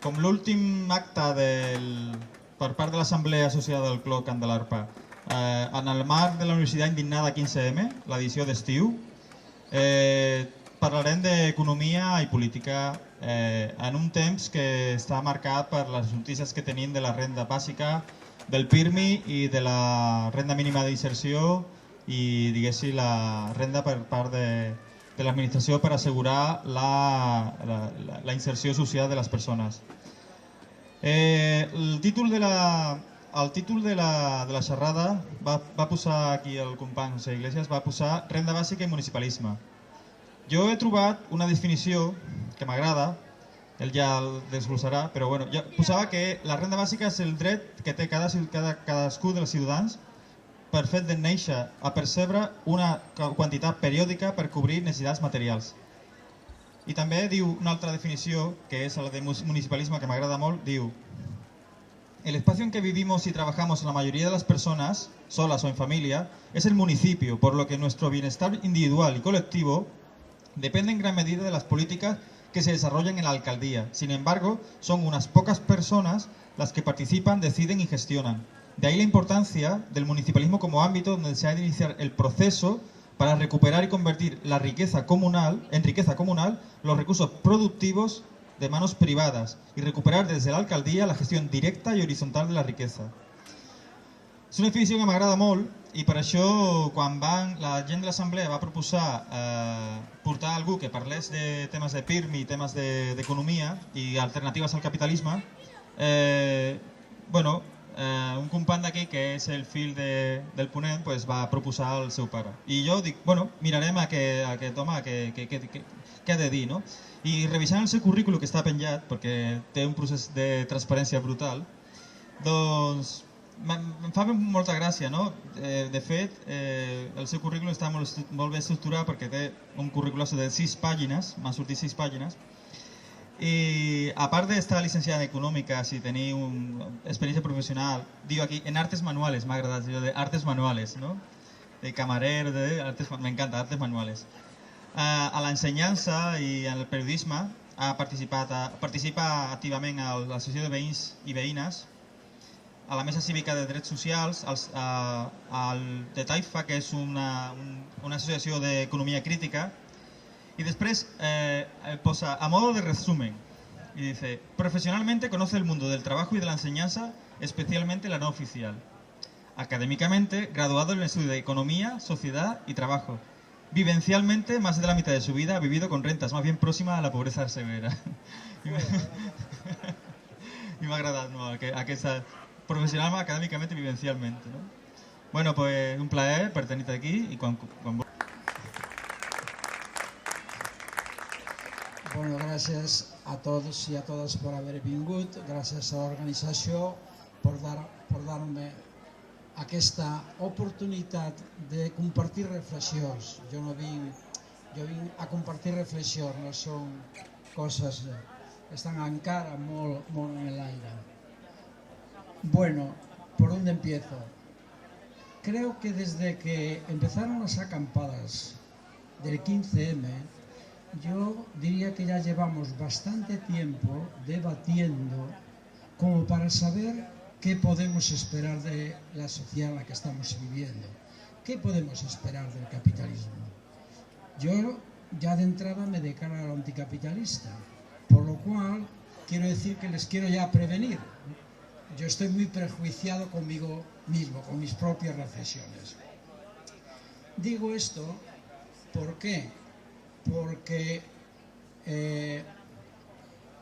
com l'últim acte per part de l'Assemblea Associada del Clot Cant de l'Arpa, en el marc de la Universitat Indignada 15M, l'edició d'estiu, parlarem d'economia i política en un temps que està marcat per les notícies que tenim de la renda bàsica, del PIRMI i de la renda mínima d'inserció i, diguéssim, la renda per part de l'administració per assegurar la inserció social de les persones. El títol de la xerrada va posar aquí el company José Iglesias, va posar renda bàsica i municipalisme. Jo he trobat una definició que m'agrada, ell ja el desglossarà, però bueno, jo posava que la renda bàsica és el dret que té cadascú dels ciutadans per fet de néixer a percebre una quantitat periòdica per cobrir necessitats materials. I també diu una altra definició, que és la de municipalisme, que m'agrada molt, diu: el espacio en que vivimos y trabajamos la mayoría de las personas, solas o en familia, es el municipio, por lo que nuestro bienestar individual y colectivo depende en gran medida de las políticas que se desarrollan en la alcaldía. Sin embargo, son unas pocas personas las que participan, deciden y gestionan. De ahí la importancia del municipalismo como ámbito donde se ha de iniciar el proceso para recuperar y convertir en riqueza comunal los recursos productivos de manos privadas y recuperar desde la alcaldía la gestión directa y horizontal de la riqueza. És una definició que m'agrada molt i per això quan la gent de l'assemblea va proposar portar algú que parlés de temes de PIRMI, temes d'economia i alternatives al capitalisme, un company d'aquí, que és el fill del ponent, va proposar el seu pare. I jo dic, mirarem aquest home què ha de dir, no? I revisant el seu currículum, que està penjat, perquè té un procés de transparència brutal, doncs em fa molta gràcia, no? De fet, el seu currículum està molt ben estructurat perquè té un currículum de 6 pàgines, m'han sortit 6 pàgines, i a part d'estar llicenciada en econòmiques i tenir una experiència professional, diu aquí, en artes manuales, m'ha agradat allò de artes manuales, no? De camarer, m'encanta, artes manuales. A l'ensenyança i al periodisme participa activament a l'associació de veïns i veïnes, a la Mesa Cívica de Drets Socials, de Taifa, que és una associació d'economia crítica, y después posa a modo de resumen y dice: profesionalmente conoce el mundo del trabajo y de la enseñanza, especialmente la no oficial. Académicamente, graduado en el estudio de economía, sociedad y trabajo. Vivencialmente, más de la mitad de su vida ha vivido con rentas más bien próximas a la pobreza severa. I m'ha agradat molt aquesta professional, acadèmicament i vivencialment. No? Bueno, pues un plaer per tenir-te aquí i quan Bueno, gràcies a tots i a totes per haver vingut, gràcies a l'organització per dar-me aquesta oportunitat de compartir reflexions. Jo vinc a compartir reflexions, no són coses que estan encara molt en l'aire. Bueno, ¿por dónde empiezo? Creo que desde que empezaron las acampadas del 15M, yo diría que ya llevamos bastante tiempo debatiendo como para saber qué podemos esperar de la sociedad en la que estamos viviendo, qué podemos esperar del capitalismo. Yo ya de entrada me declaro anticapitalista, por lo cual quiero decir que les quiero ya prevenir. Yo estoy muy prejuiciado conmigo mismo, con mis propias reflexiones. Digo esto, ¿por qué? Porque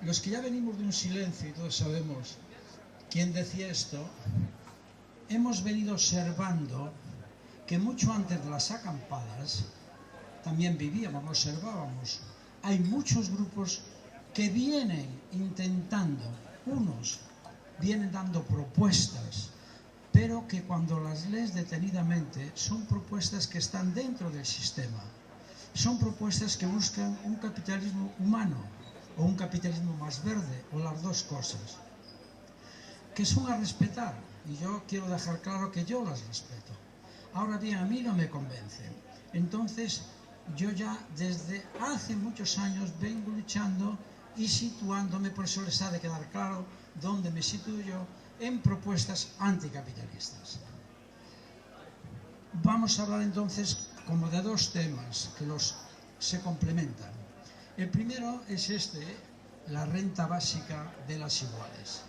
los que ya venimos de un silencio, y todos sabemos quién decía esto, hemos venido observando que mucho antes de las acampadas también vivíamos, observábamos. Hay muchos grupos que vienen intentando, unos vienen dando propuestas, pero que cuando las lees detenidamente son propuestas que están dentro del sistema. Son propuestas que buscan un capitalismo humano o un capitalismo más verde, o las dos cosas, que son a respetar, y yo quiero dejar claro que yo las respeto. Ahora bien, a mí no me convencen. Entonces, yo ya desde hace muchos años vengo luchando y situándome, por eso les ha de quedar claro dónde me sitúo yo, en propuestas anticapitalistas. Vamos a hablar entonces como de dos temas que se complementan. El primero es la renta básica de las iguales.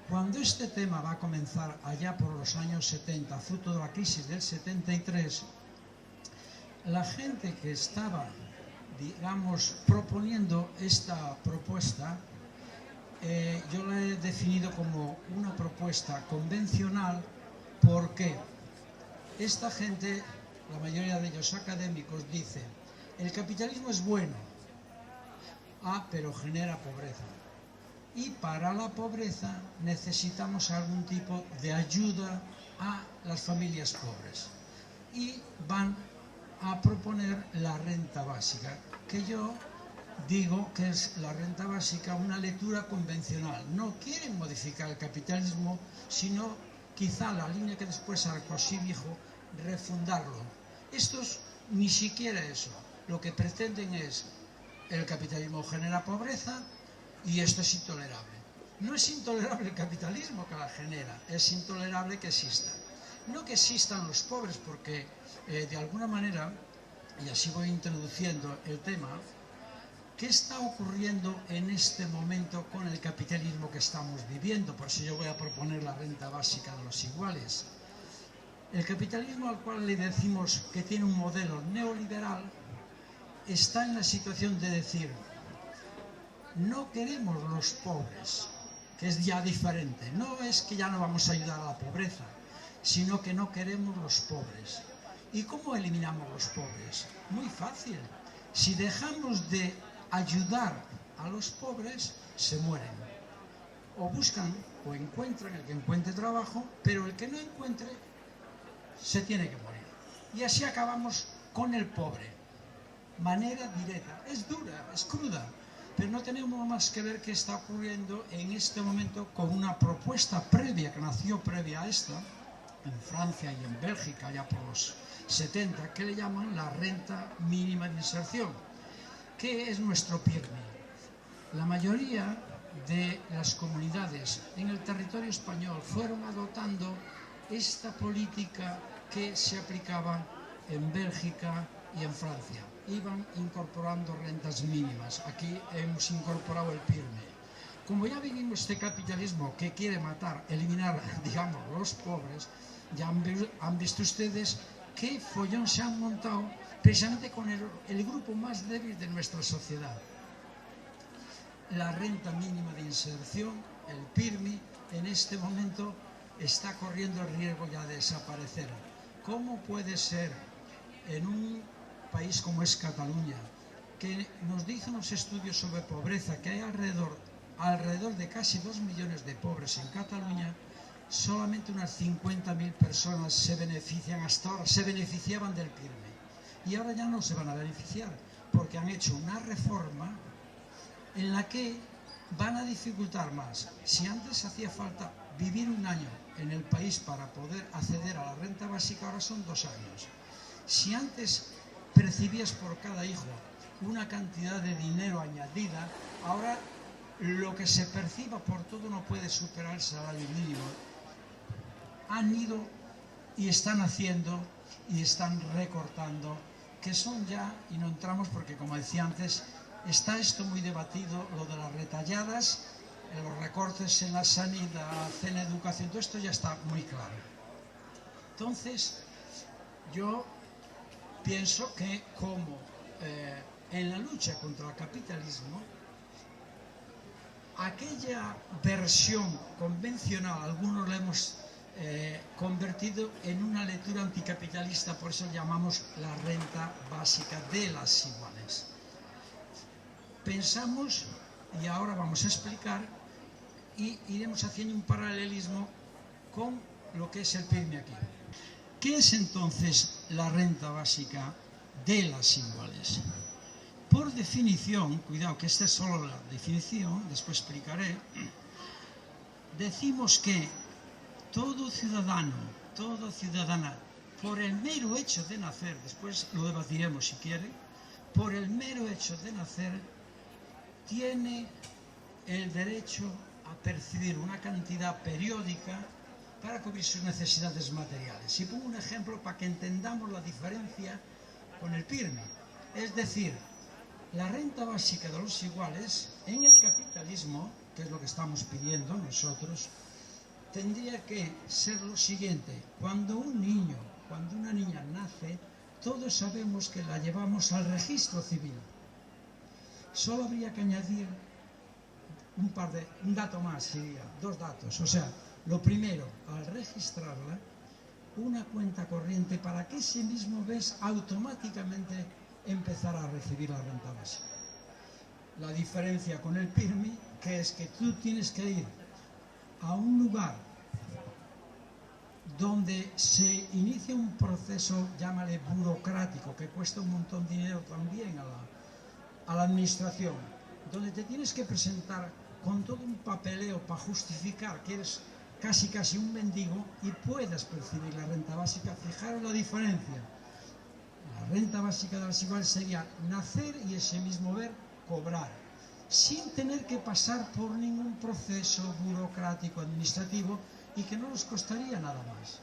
Cuando este tema va a comenzar allá por los años 70, fruto de la crisis del 73, la gente que estaba, digamos, proponiendo esta propuesta, yo la he definido como una propuesta convencional porque esta gente, la mayoría de ellos académicos, dicen: el capitalismo es bueno, pero genera pobreza. Y para la pobreza necesitamos algún tipo de ayuda a las familias pobres. Y van a proponer la renta básica, que yo digo que es la renta básica una lectura convencional. No quieren modificar el capitalismo, sino quizá la línea que después Sarkozy dijo, refundarlo. Estos ni siquiera eso. Lo que pretenden es: el capitalismo genera pobreza y esto es intolerable. No es intolerable el capitalismo que la genera, es intolerable que exista. No que existan los pobres, porque de alguna manera, y así voy introduciendo el tema, ¿qué está ocurriendo en este momento con el capitalismo que estamos viviendo? Por eso yo voy a proponer la renta básica de los iguales. El capitalismo, al cual le decimos que tiene un modelo neoliberal, está en la situación de decir: no queremos los pobres, que es ya diferente. No es que ya no vamos a ayudar a la pobreza, sino que no queremos los pobres. ¿Y cómo eliminamos los pobres? Muy fácil. Si dejamos de ayudar a los pobres, se mueren. O buscan o encuentran el que encuentre trabajo, pero el que no encuentre se tiene que morir. Y así acabamos con el pobre. Manera directa. Es dura, es cruda, pero no tenemos más que ver qué está ocurriendo en este momento con una propuesta previa, que nació previa a esta, en Francia y en Bélgica, ya por los 70, que le llaman la renta mínima de inserción, que es nuestro PIRMI. La mayoría de las comunidades en el territorio español fueron adoptando esta política que se aplicaba en Bélgica y en Francia. Iban incorporando rentas mínimas. Aquí hemos incorporado el PIRMI. Como ya vivimos este capitalismo que quiere matar, eliminar, digamos, los pobres, ya han visto ustedes qué follón se han montado precisamente con el grupo más débil de nuestra sociedad. La renta mínima de inserción, el PIRMI, en este momento está corriendo el riesgo ya de desaparecer. ¿Cómo puede ser en un país como es Cataluña, que nos dicen los estudios sobre pobreza que hay alrededor de casi 2 millones de pobres en Cataluña, solamente unas 50.000 personas se benefician hasta ahora, se beneficiaban del PIRMI? Y ahora ya no se van a beneficiar, porque han hecho una reforma en la que van a dificultar más. Si antes hacía falta vivir un año en el país para poder acceder a la renta básica, ahora son 2 años. Si antes percibías por cada hijo una cantidad de dinero añadida, ahora lo que se perciba por todo no puede superar el salario mínimo. Han ido y están haciendo y están recortando, que son ya, y no entramos porque, como decía antes, está esto muy debatido, lo de las retalladas, los recortes en la sanidad, en la educación, todo esto ya está muy claro. Entonces, yo pienso que como en la lucha contra el capitalismo, aquella versión convencional, algunos la hemos convertido en una lectura anticapitalista, por eso llamamos la renta básica de las iguales. Pensamos, y ahora vamos a explicar, y iremos haciendo un paralelismo con lo que es el PIRMI aquí. ¿Qué es entonces la renta básica de las iguales? Por definición, cuidado que esta es solo la definición, después explicaré, decimos que todo ciudadano, toda ciudadana, por el mero hecho de nacer, después lo debatiremos si quiere, por el mero hecho de nacer, tiene el derecho a percibir una cantidad periódica para cubrir sus necesidades materiales. Y pongo un ejemplo para que entendamos la diferencia con el PIRMI. Es decir, la renta básica de los iguales en el capitalismo, que es lo que estamos pidiendo nosotros, tendría que ser lo siguiente: cuando un niño, cuando una niña nace, todos sabemos que la llevamos al registro civil. Solo habría que añadir un dato más, sería dos datos. O sea, lo primero, al registrarla, una cuenta corriente para que ese mismo mes automáticamente empezara a recibir la renta básica. La diferencia con el PIRMI, que es que tú tienes que ir a un lugar donde se inicia un proceso, llámale burocrático, que cuesta un montón de dinero también a la administración, donde te tienes que presentar con todo un papeleo para justificar que eres casi un mendigo y puedas percibir la renta básica. Fijaros la diferencia. La renta básica de las iguales sería nacer y ese mismo ver cobrar, sin tener que pasar por ningún proceso burocrático administrativo y que no nos costaría nada más.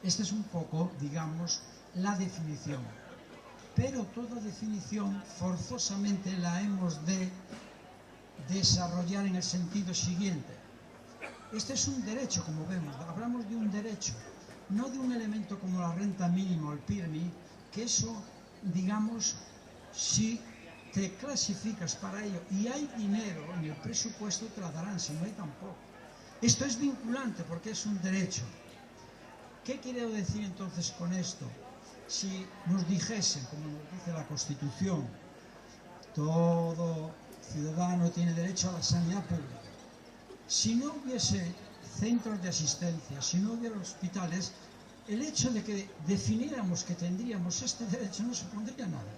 Esta es un poco, digamos, la definición. Pero toda definición forzosamente la hemos de desarrollar en el sentido siguiente. Este es un derecho, como vemos, hablamos de un derecho, no de un elemento como la renta mínima o el PIRMI, que eso, digamos, si te clasificas para ello y hay dinero en el presupuesto, te la darán, si no hay tampoco. Esto es vinculante porque es un derecho. ¿Qué quiero decir entonces con esto? Si nos dijesen, como nos dice la Constitución, todo ciudadano tiene derecho a la sanidad pública. Si no hubiese centros de asistencia, si no hubiera hospitales, el hecho de que definiéramos que tendríamos este derecho no supondría nada.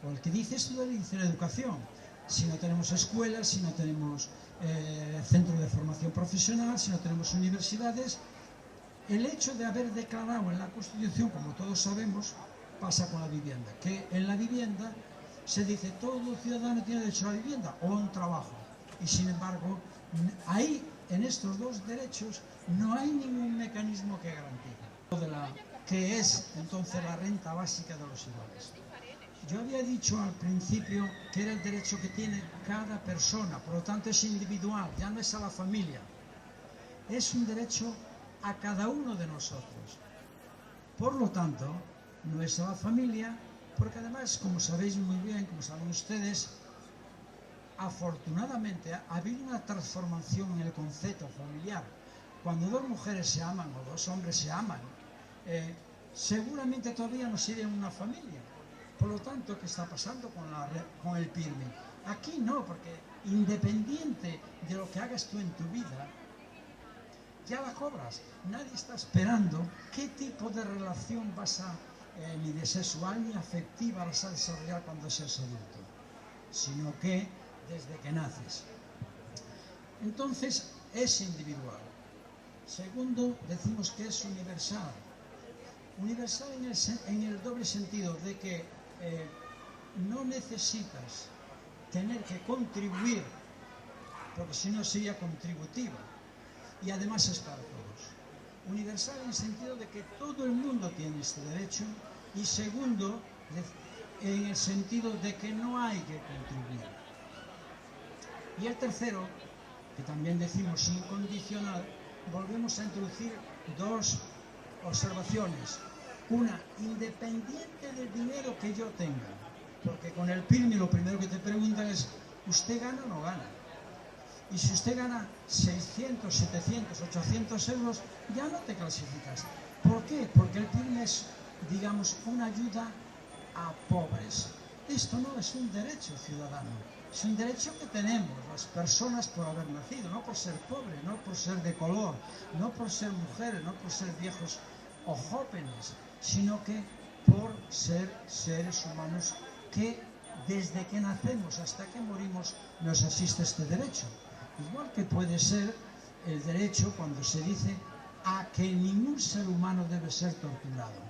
O el que dice esto debe decir la educación. Si no tenemos escuelas, si no tenemos centros de formación profesional, si no tenemos universidades, el hecho de haber declarado en la Constitución, como todos sabemos, pasa con la vivienda. Que en la vivienda se dice todo ciudadano tiene derecho a la vivienda o a un trabajo. Y sin embargo, ahí, en estos dos derechos, no hay ningún mecanismo que garantice. Que es entonces la renta básica de los iguales. Yo había dicho al principio que era el derecho que tiene cada persona, por lo tanto es individual, ya no es a la familia. Es un derecho a cada uno de nosotros. Por lo tanto, no es a la familia, porque además, como sabéis muy bien, como saben ustedes, afortunadamente ha habido una transformación en el concepto familiar. Cuando dos mujeres se aman o dos hombres se aman, seguramente todavía no serían una familia. Por lo tanto, ¿qué está pasando con el PIRMI? Aquí no, porque independiente de lo que hagas tú en tu vida, ya la cobras. Nadie está esperando qué tipo de relación vas a, ni de sexual ni afectiva vas a desarrollar cuando seas adulto, sino que desde que naces. Entonces, es individual. Segundo, decimos que es universal. Universal en el doble sentido de que no necesitas tener que contribuir, porque si no sería contributiva, y además es para todos. Universal en el sentido de que todo el mundo tiene este derecho, y segundo, en el sentido de que no hay que contribuir. Y el tercero, que también decimos incondicional, volvemos a introducir dos observaciones. Una, independiente del dinero que yo tenga, porque con el PIRMI lo primero que te preguntan es, ¿usted gana o no gana? Y si usted gana 600, 700, 800 euros, ya no te clasificas. ¿Por qué? Porque el PIRMI es, digamos, una ayuda a pobres. Esto no es un derecho ciudadano, es un derecho que tenemos las personas por haber nacido, no por ser pobre, no por ser de color, no por ser mujeres, no por ser viejos o jóvenes, sino que por ser seres humanos que desde que nacemos hasta que morimos nos asiste este derecho. Igual que puede ser el derecho cuando se dice a que ningún ser humano debe ser torturado.